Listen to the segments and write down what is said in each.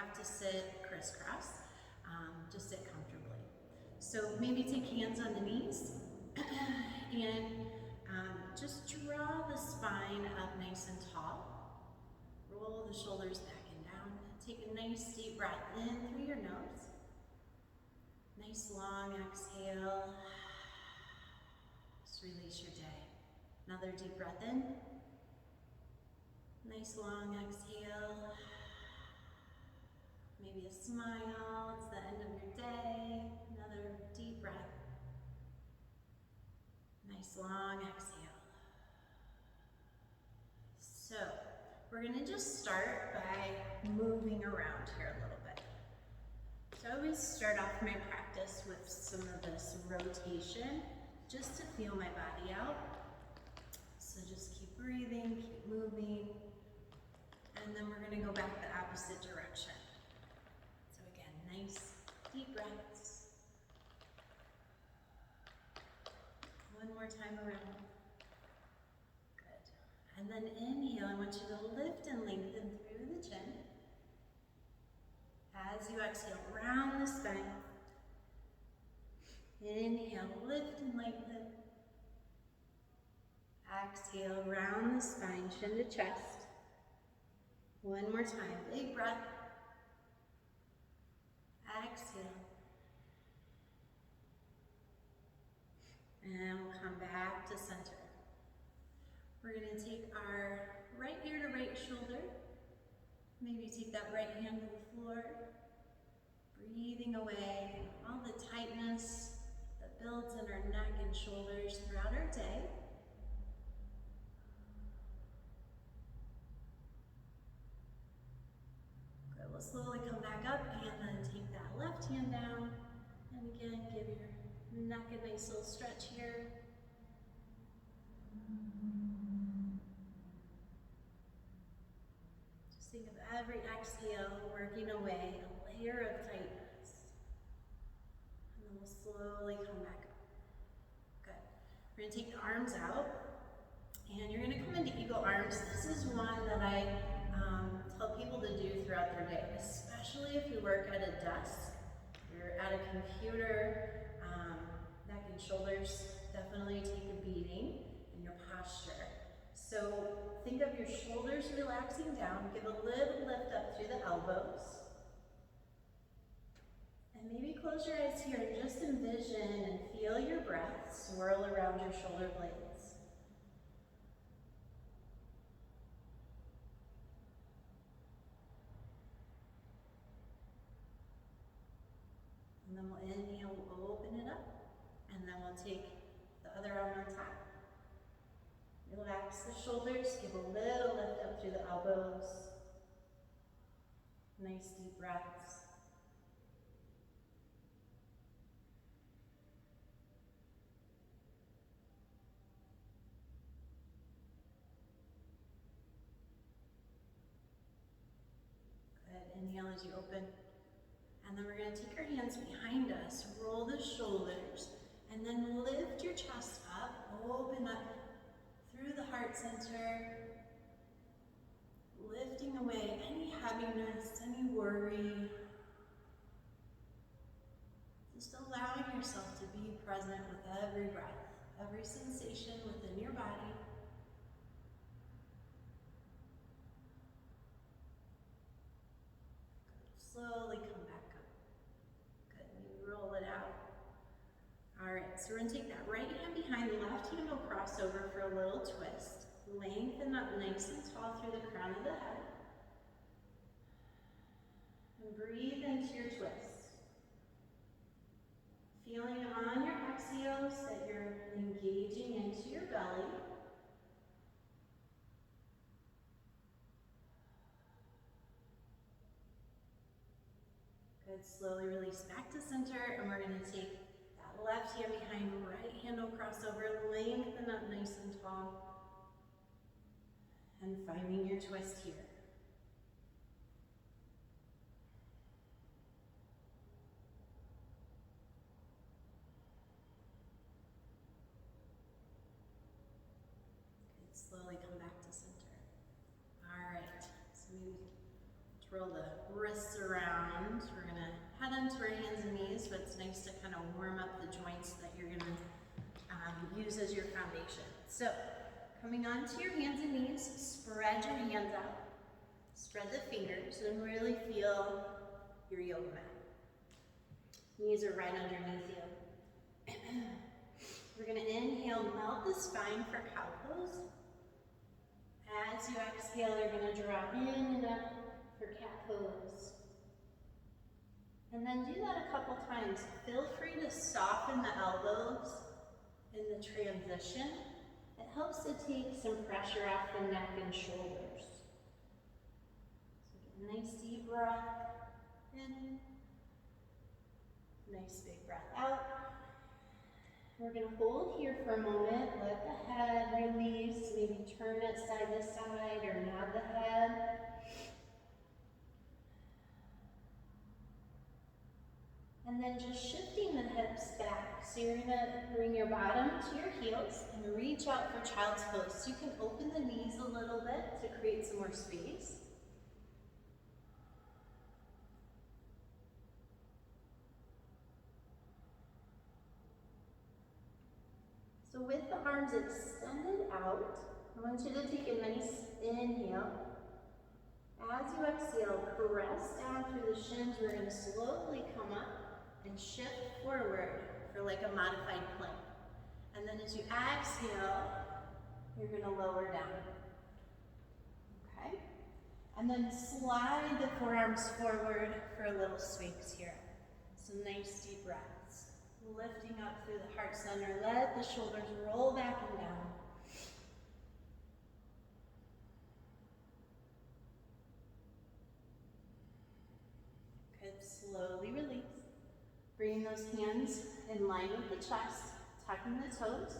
have to sit crisscross, just sit comfortably. So maybe take hands on the knees and just draw the spine up nice and tall. Roll the shoulders back and down. Take a nice deep breath in through your nose. Nice long exhale. Just release your day. Another deep breath in. Nice long exhale. Maybe a smile. It's the end of your day. Another deep breath. Nice long exhale. So, we're going to just start by moving around here a little bit. So I always start off my practice with some of this rotation, just to feel my body out. So just keep breathing, keep moving, and then we're going to go back the opposite direction. So again, nice deep breaths. One more time around. Good. And then inhale, I want you to lift and lengthen through the chin. As you exhale, round the spine. Inhale, lift and lengthen. Exhale, round the spine, chin to chest. One more time, big breath. Exhale. And we'll come back to center. We're going to take our right ear to right shoulder. Maybe take that right hand to the floor. Breathing away all the tightness that builds in our neck and shoulders throughout our day. Good, we'll slowly come back up and then take that left hand down. And again, give your neck a nice little stretch here. Just think of every exhale working away a layer of tightness. And then we'll slowly come back up. Good. We're going to take the arms out. And you're going to come into eagle arms. This is one that I tell people to do throughout their day, especially if you work at a desk, you're at a computer, neck and shoulders definitely take a beating in your posture. So think of your shoulders relaxing down, give a little lift up through the elbows. And maybe close your eyes here and just envision and feel your breath swirl around your shoulder blades. And then we'll inhale, we'll open it up, and then we'll take the other arm on top. Relax the shoulders, give a little lift up through the elbows. Nice deep breaths. Good, inhale as you open. And then we're going to take our hands behind us, roll the shoulders, and then lift your chest up, open up through the heart center, lifting away any heaviness, any worry. Just allowing yourself to be present with every breath, every sensation within your body. Slowly come back up. Good, maybe roll it out. All right, so we're gonna take that right hand behind the left hand, will cross over for a little twist. Lengthen up nice and tall through the crown of the head. And breathe into your twist. Feeling on your exhales that you're engaging into your belly. Good, slowly release back to center, and we're going to take that left hand behind, right hand will cross over, lengthen up nice and tall, and finding your twist here. Good, slowly come back to center. All right, so maybe Roll the wrists around. We're gonna head onto our hands and knees, but it's nice to kind of warm up the joints that you're gonna use as your foundation. So, coming onto your hands and knees, spread your hands out. Spread the fingers and really feel your yoga mat. Knees are right underneath you. We're gonna inhale, melt the spine for cow pose. As you exhale, you're gonna draw in and up for cat pose. And then do that a couple times. Feel free to soften the elbows in the transition. It helps to take some pressure off the neck and shoulders. So get a nice deep breath in. Nice big breath out. We're going to hold here for a moment. Let the head release. Maybe turn it side to side or nod the head. And then just shifting the hips back. So you're going to bring your bottom to your heels and reach out for child's pose. So you can open the knees a little bit to create some more space. So with the arms extended out, I want you to take a nice inhale. As you exhale, press down through the shins. We're going to slowly come up and shift forward for like a modified plank. And then as you exhale, you're going to lower down. Okay? And then slide the forearms forward for a little swings here. Some nice deep breaths. Lifting up through the heart center. Let the shoulders roll back and down. Good. Slowly release. Bringing those hands in line with the chest, tucking the toes.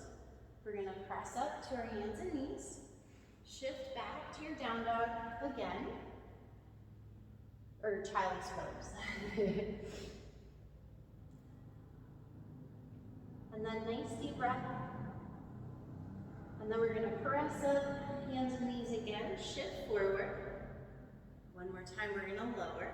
We're going to press up to our hands and knees. Shift back to your down dog again. Or child's pose. And then nice deep breath. And then we're going to press up, hands and knees again, shift forward. One more time, we're going to lower.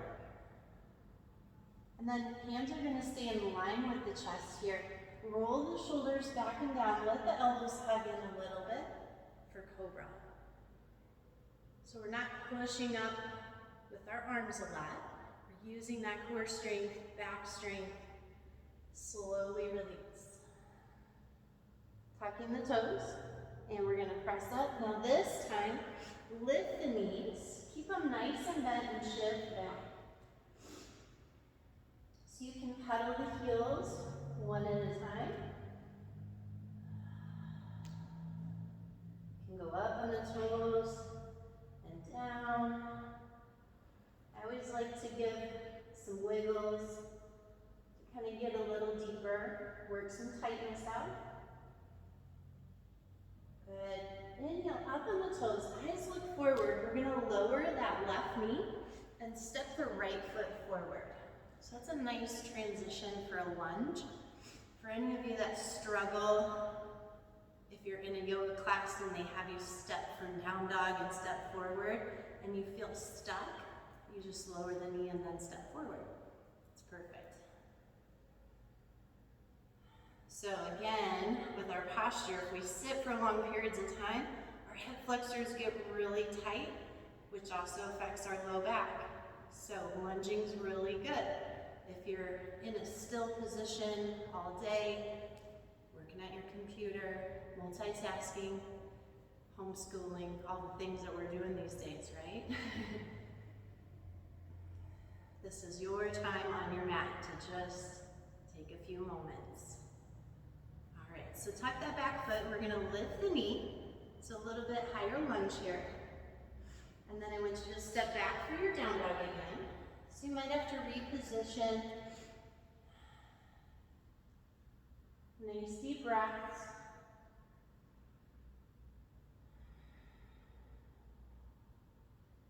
And then hands are going to stay in line with the chest here. Roll the shoulders back and down, let the elbows hug in a little bit for cobra. So we're not pushing up with our arms a lot. We're using that core strength, back strength. Slowly release. Tucking the toes, and we're going to press up. Now this time, lift the knees, keep them nice and bent and shift back. So you can pedal the heels one at a time. You can go up on the toes and down. I always like to give some wiggles to kind of get a little deeper, work some tightness out. Good. Inhale up on the toes, eyes look forward. We're going to lower that left knee and step the right foot forward. So that's a nice transition for a lunge. For any of you that struggle, if you're in a yoga class and they have you step from down dog and step forward and you feel stuck, you just lower the knee and then step forward. It's perfect. So again, with our posture, if we sit for long periods of time, our hip flexors get really tight, which also affects our low back. So lunging is really good. If you're in a still position all day, working at your computer, multitasking, homeschooling, all the things that we're doing these days, right? This is your time on your mat to just take a few moments. So tuck that back foot, we're gonna lift the knee. It's a little bit higher lunge here. And then I want you to step back for your down dog again. So you might have to reposition. Nice deep breaths.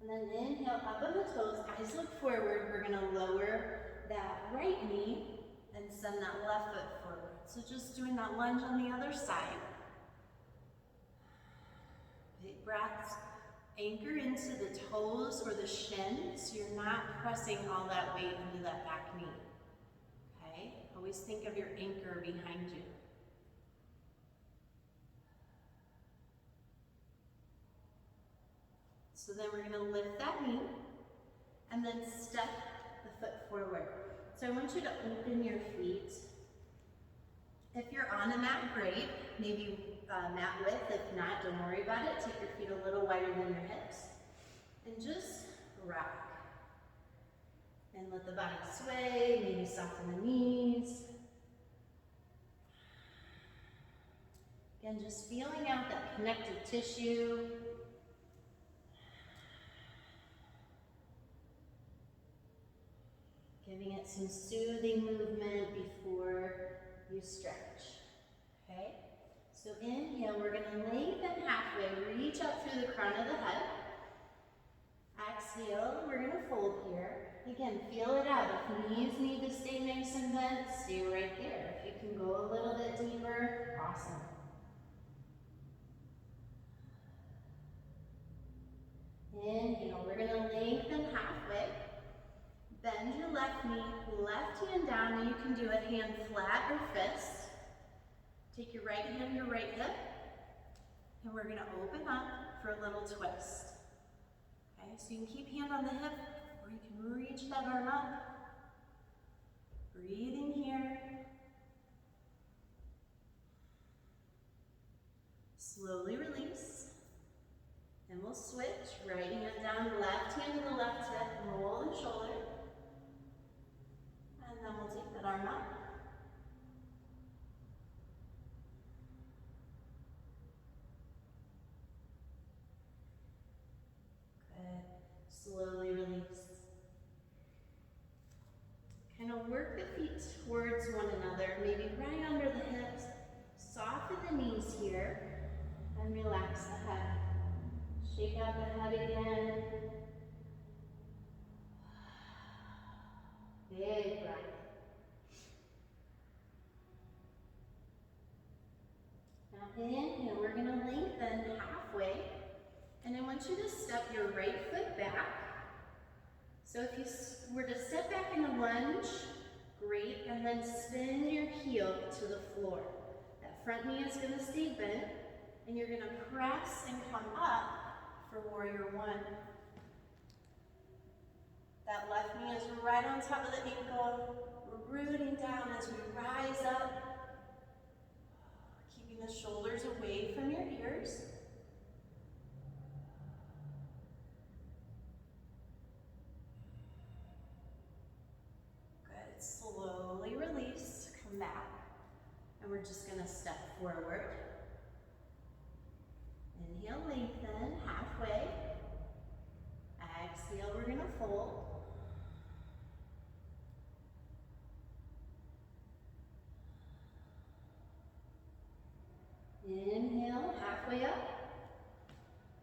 And then inhale up on the toes, eyes look forward. We're gonna lower that right knee and send that left foot forward. So just doing that lunge on the other side. Big breaths. Anchor into the toes or the shin so you're not pressing all that weight into that back knee. Okay? Always think of your anchor behind you. So then we're going to lift that knee and then step the foot forward. So I want you to open your feet. If you're on a mat, great. Maybe mat width. If not, don't worry about it. Take your feet a little wider than your hips. And just rock. And let the body sway. Maybe soften the knees. Again, just feeling out that connective tissue. Giving it some soothing movement before you stretch. Okay? So inhale, we're going to lengthen halfway, reach up through the crown of the head. Exhale, we're going to fold here. Again, feel it out. If knees need to stay nice and bent, stay right there. If you can go a little bit deeper, awesome. Inhale, we're going to lengthen halfway. Bend your left knee, left hand down, and you can do it hand flat or fist. Take your right hand to your right hip, and we're going to open up for a little twist. Okay, so you can keep hand on the hip, or you can reach that arm up. Breathing here. Slowly release. And we'll switch. Right hand down, left hand to the left hip, roll the shoulder. And then we'll take that arm up. Good. Slowly release. Kind of work the feet towards one another, maybe right under the hips. Soften the knees here and relax the head. Shake out the head again. Big breath. Now inhale, we're going to lengthen halfway. And I want you to step your right foot back. So if you were to step back in a lunge, great, and then spin your heel to the floor. That front knee is going to stay bent, and you're going to press and come up for warrior one. That left knee is right on top of the ankle. We're rooting down as we rise up, keeping the shoulders away from your ears. Good. Slowly release. Come back. And we're just going to step forward. Inhale, lengthen, halfway. Exhale, we're going to fold. Inhale, halfway up.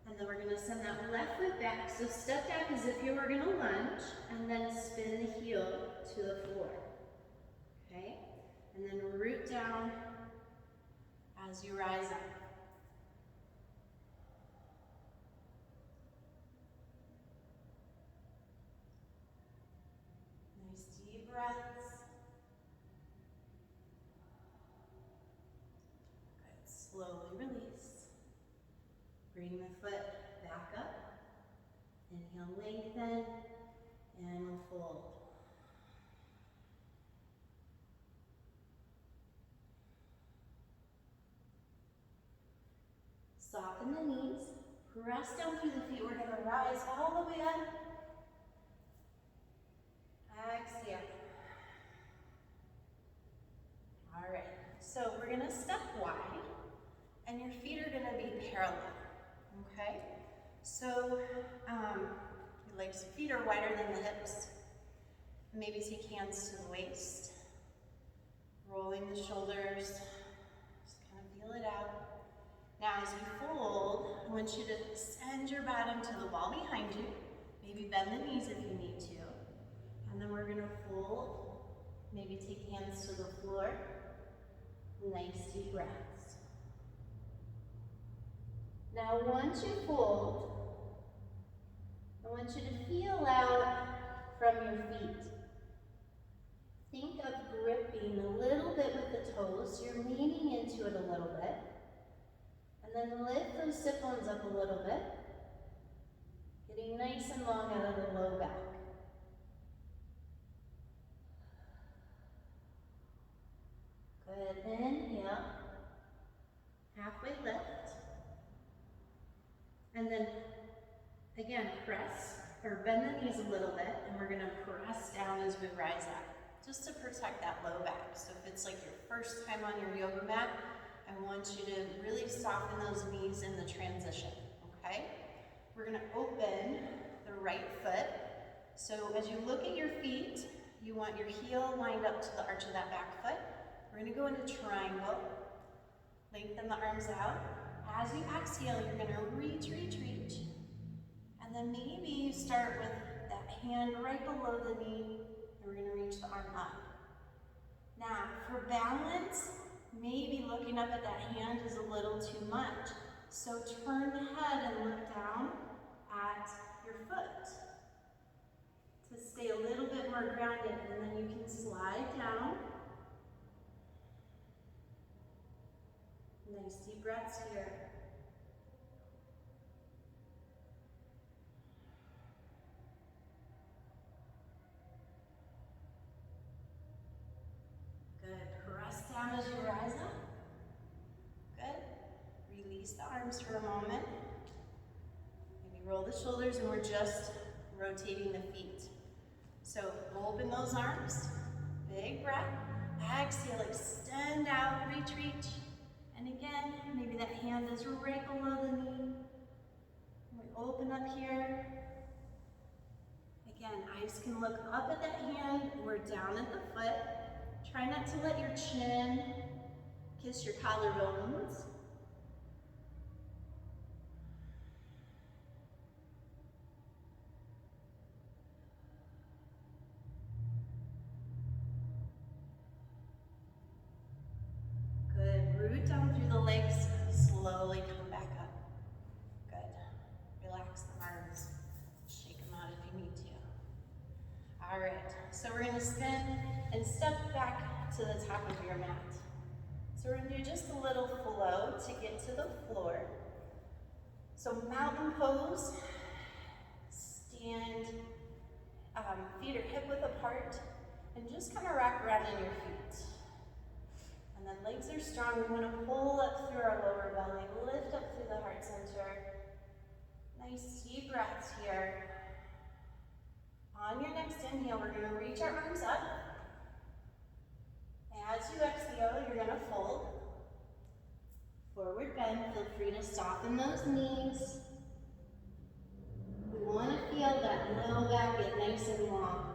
And then we're going to send that left foot back. So step back as if you were going to lunge, and then spin the heel to the floor. Okay? And then root down as you rise up. Nice deep breaths. Good. Slowly release. Bring the foot back up. Inhale, lengthen, and we'll fold. Soften the knees. Press down through the feet. We're going to rise all the way up. Exhale. All right. So we're going to step wide, and your feet are going to be parallel. Okay? So your legs, feet are wider than the hips. Maybe take hands to the waist. Rolling the shoulders. Just kind of feel it out. Now as you fold, I want you to send your bottom to the wall behind you. Maybe bend the knees if you need to. And then we're going to fold. Maybe take hands to the floor. Nice deep breaths. Now once you fold, then lift those sit bones up a little bit. Getting nice and long out of the low back. Good, inhale. Halfway lift. And then, again, press, or bend the knees a little bit, and we're gonna press down as we rise up, just to protect that low back. So if it's like your first time on your yoga mat, I want you to really soften those knees in the transition, okay? We're gonna open the right foot. So as you look at your feet, you want your heel lined up to the arch of that back foot. We're gonna go into triangle. Lengthen the arms out. As you exhale, you're gonna reach, reach, reach. And then maybe you start with that hand right below the knee, and we're gonna reach the arm up. Now, for balance, maybe looking up at that hand is a little too much. So turn the head and look down at your foot to stay a little bit more grounded, and then you can slide down. Nice deep breaths here. Good. Press down as you rise up. Good. Release the arms for a moment. Maybe roll the shoulders, and we're just rotating the feet. So open those arms. Big breath. Exhale, extend out, reach, reach. And again, maybe that hand is right below the knee. We open up here. Again, eyes can look up at that hand or down at the foot. Try not to let your chin kiss your collarbones. Root down through the legs, slowly come back up. Good. Relax the arms. Shake them out if you need to. All right, so we're gonna spin and step back to the top of your mat. So we're gonna do just a little flow to get to the floor. So mountain pose, stand, feet are hip width apart, and just kind of rock around in your feet. And then legs are strong. We want to pull up through our lower belly, lift up through the heart center. Nice deep breaths here. On your next inhale, we're going to reach our arms up. As you exhale, you're going to fold. Forward bend. Feel free to soften those knees. We want to feel that low back get nice and long.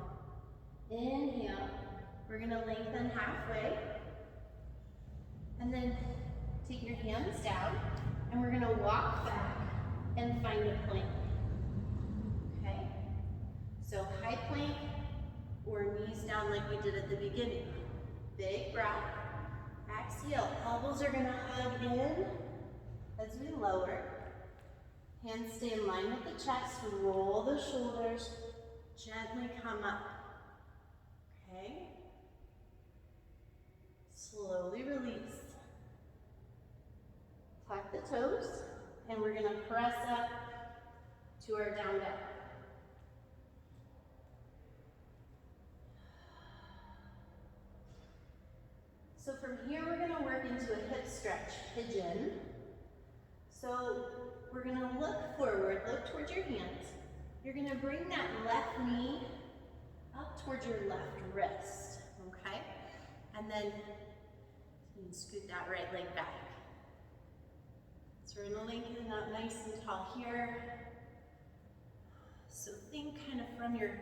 Inhale. We're going to lengthen halfway. And then take your hands down, and we're gonna walk back and find a plank. Okay? So high plank or knees down like we did at the beginning. Big breath. Exhale. Elbows are gonna hug in as we lower. Hands stay in line with the chest. Roll the shoulders. Gently come up. Okay? Slowly release. Tuck the toes, and we're going to press up to our down dog. So from here, we're going to work into a hip stretch, pigeon. So we're going to look forward, look towards your hands. You're going to bring that left knee up towards your left wrist, okay? And then you can scoot that right leg back. So we're going to lengthen up nice and tall here. So think kind of from your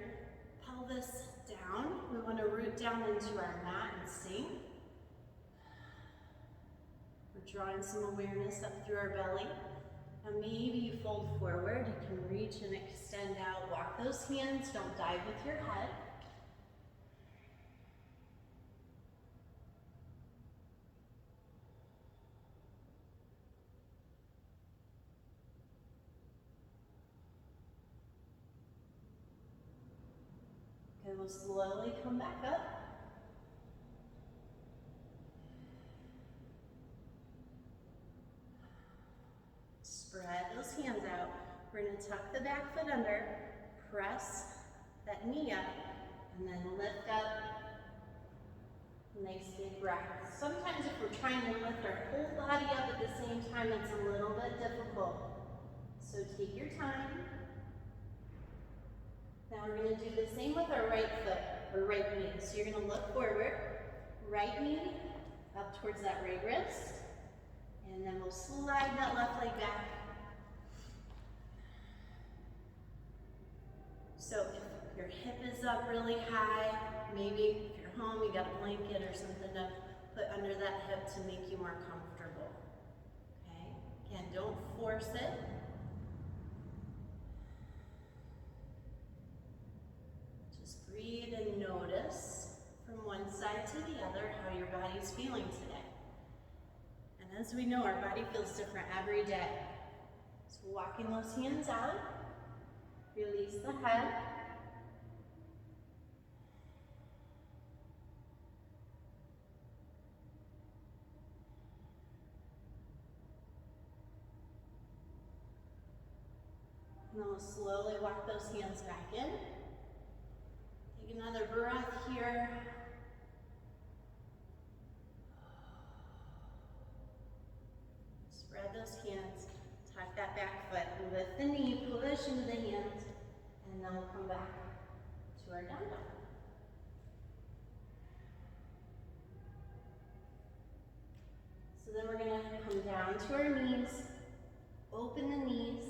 pelvis down. We want to root down into our mat and sink. We're drawing some awareness up through our belly. Now maybe you fold forward. You can reach and extend out. Walk those hands. Don't dive with your head. Okay, we'll slowly come back up. We're gonna tuck the back foot under, press that knee up, and then lift up. Nice big breath. Sometimes if we're trying to lift our whole body up at the same time, it's a little bit difficult. So take your time. Now we're going to do the same with our right foot, or right knee. So you're going to look forward, right knee up towards that right wrist, and then we'll slide that left leg back. So if your hip is up really high, maybe if you're home, you got a blanket or something to put under that hip to make you more comfortable. Okay? Again, don't force it. Just breathe and notice from one side to the other how your body's feeling today. And as we know, our body feels different every day. So walking those hands out, release the head. And then we'll slowly walk those hands back in. Take another breath here. Spread those hands, tuck that back foot, lift the knee, push into the hands, and then we'll come back to our down dog. So then we're gonna come down to our knees, open the knees,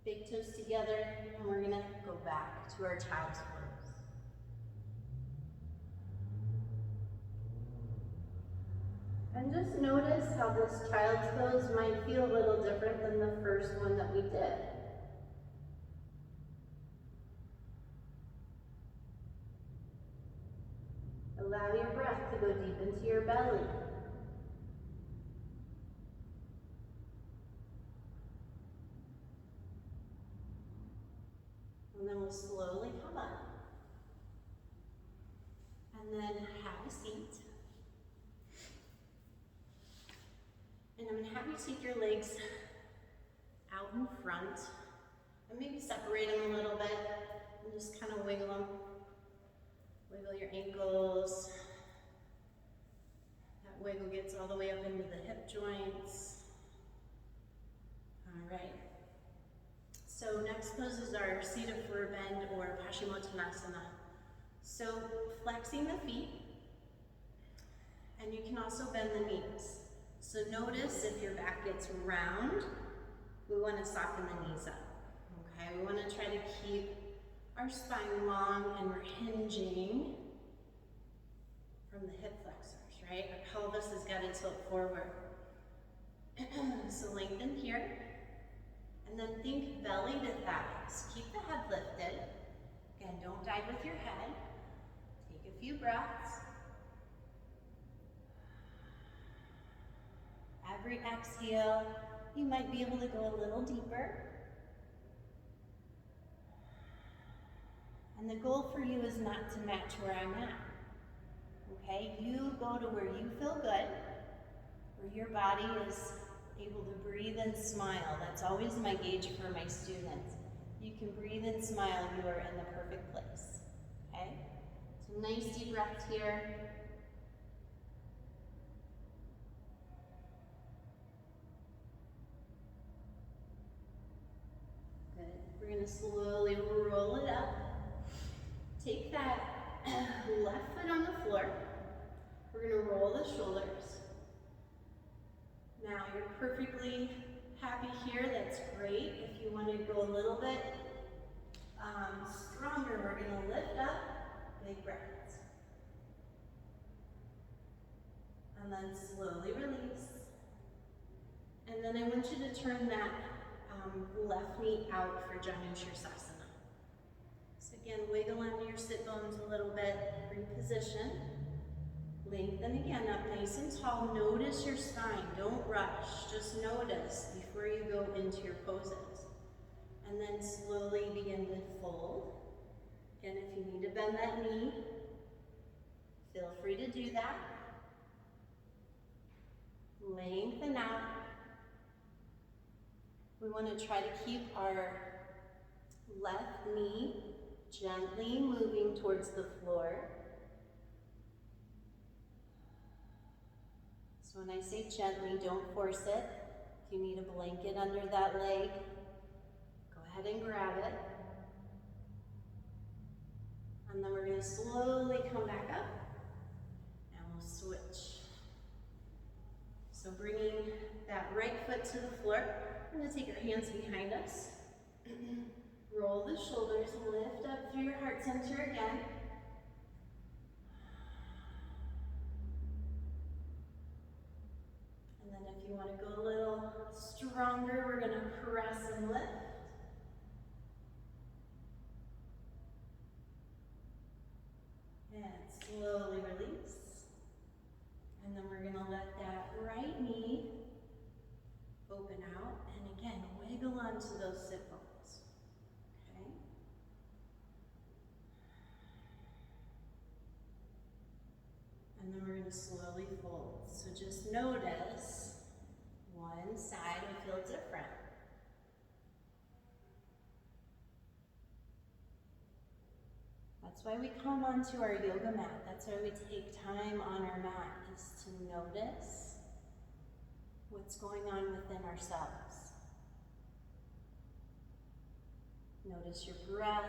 big toes together, and we're gonna go back to our child's pose. And just notice how this child's pose might feel a little different than the first one that we did. Allow your breath to go deep into your belly. And then we'll slowly come up. And then have a seat. And I'm going to have you take your legs out in front. And maybe separate them a little bit. And just kind of wiggle them. Wiggle your ankles. That wiggle gets all the way up into the hip joints. All right. So next pose is our seated forward bend or Paschimottanasana. So flexing the feet, and you can also bend the knees. So notice if your back gets round, we want to soften the knees up. Okay, we want to try to keep our spine long, and we're hinging from the hip flexors, right? Our pelvis has got to tilt forward. So lengthen here. And then think belly to thighs. Keep the head lifted. Again, don't dive with your head. Take a few breaths. Every exhale, you might be able to go a little deeper. And the goal for you is not to match where I'm at. Okay? You go to where you feel good, where your body is able to breathe and smile. That's always my gauge for my students. You can breathe and smile, you are in the perfect place. Okay? So nice deep breath here. Good. We're going to slowly roll it up. Take that left foot on the floor. We're going to roll the shoulders. Now you're perfectly happy here, that's great. If you want to go a little bit stronger, we're going to lift up, big breaths. And then slowly release. And then I want you to turn that left knee out for Janu Shirsasana. So again, wiggle under your sit bones a little bit, reposition. Lengthen again up nice and tall. Notice your spine. Don't rush. Just notice before you go into your poses. And then slowly begin to fold. And if you need to bend that knee, feel free to do that. Lengthen out. We want to try to keep our left knee gently moving towards the floor. So when I say gently, don't force it. If you need a blanket under that leg, go ahead and grab it. And then we're going to slowly come back up and we'll switch. So bringing that right foot to the floor, we're going to take our hands behind us. Roll the shoulders, lift up through your heart center again. And then if you want to go a little stronger, we're going to press and lift. And slowly release. And then we're going to let that right knee open out. And again, wiggle onto those sit bones. Okay? And then we're going to slowly fold. So just notice one side will feel different. That's why we come onto our yoga mat. That's why we take time on our mat, is to notice what's going on within ourselves. Notice your breath.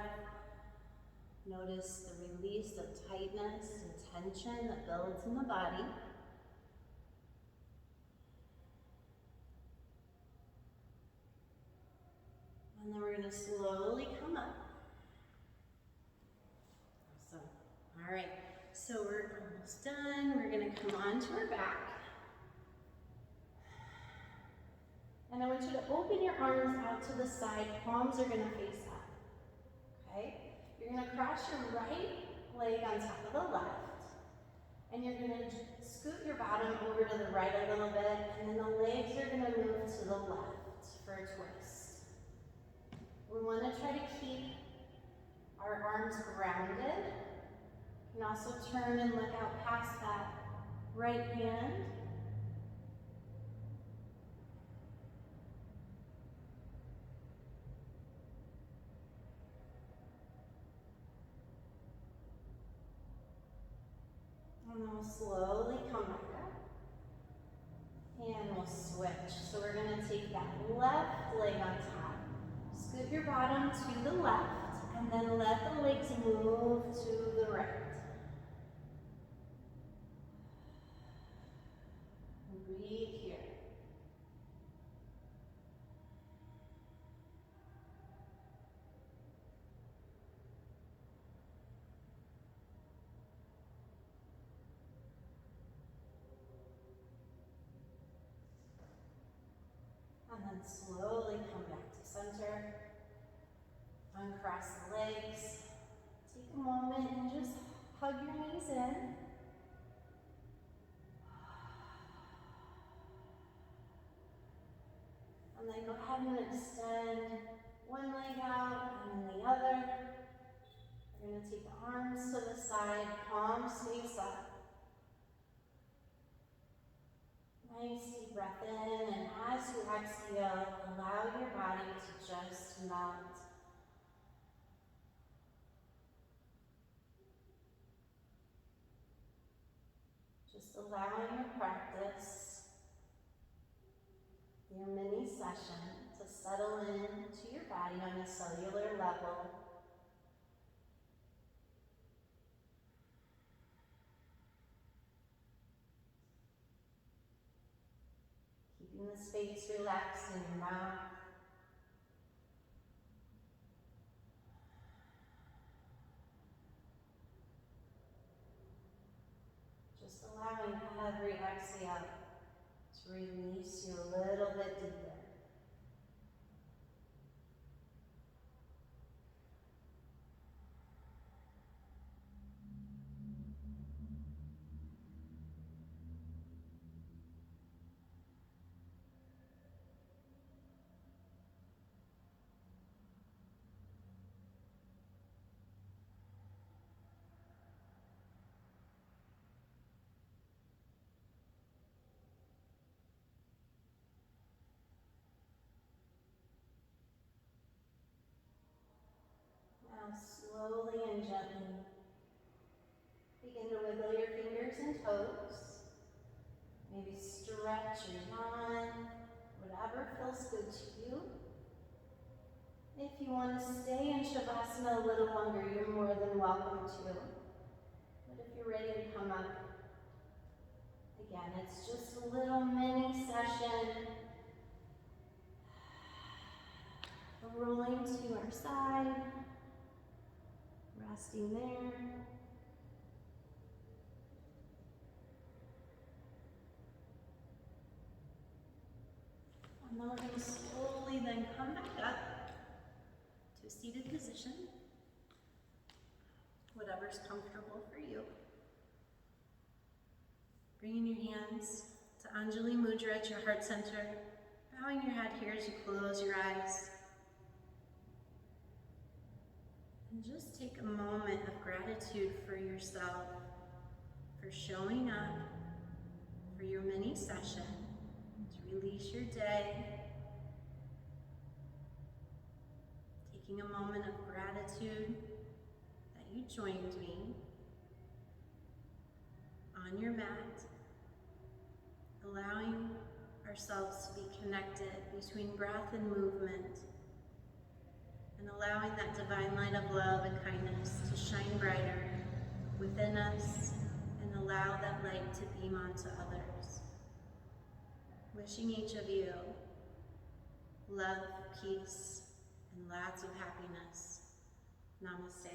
Notice the release of tightness and tension that builds in the body. And then we're going to slowly come up. Awesome. All right, so we're almost done. We're going to come onto our back. And I want you to open your arms out to the side. Palms are going to face up. Okay? You're going to cross your right leg on top of the left. And you're going to scoot your bottom over to the right a little bit. And then the legs are going to move to the left for a twist. We want to try to keep our arms grounded. You can also turn and look out past that right hand. And then we'll slowly come back up. And we'll switch. So we're going to take that left leg on top. Scoot your bottom to the left. And then let the legs move to the right. And breathe here. And then slowly come back to center. Uncross the legs. Take a moment and just hug your knees in. And then go ahead and extend one leg out and then the other. We're going to take the arms to the side, palms face up. Nice deep breath in, and as you exhale, allow your body to just melt. Just allowing your practice, your mini session, to settle into your body on a cellular level. Keeping the space relaxed in your mouth. Just allowing every exhale to release you a little bit deeper. toes. Maybe stretch or yawn, whatever feels good to you. If you want to stay in Shavasana a little longer, you're more than welcome to. But if you're ready to come up, again, it's just a little mini session. Rolling to our side, resting there. And then we're going to slowly then come back up to a seated position, whatever's comfortable for you. Bringing your hands to Anjali Mudra at your heart center, bowing your head here as you close your eyes. And just take a moment of gratitude for yourself, for showing up for your mini session, to release your day. Taking a moment of gratitude that you joined me on your mat, allowing ourselves to be connected between breath and movement, and allowing that divine light of love and kindness to shine brighter within us and allow that light to beam onto others. Wishing each of you love, peace, and lots of happiness. Namaste.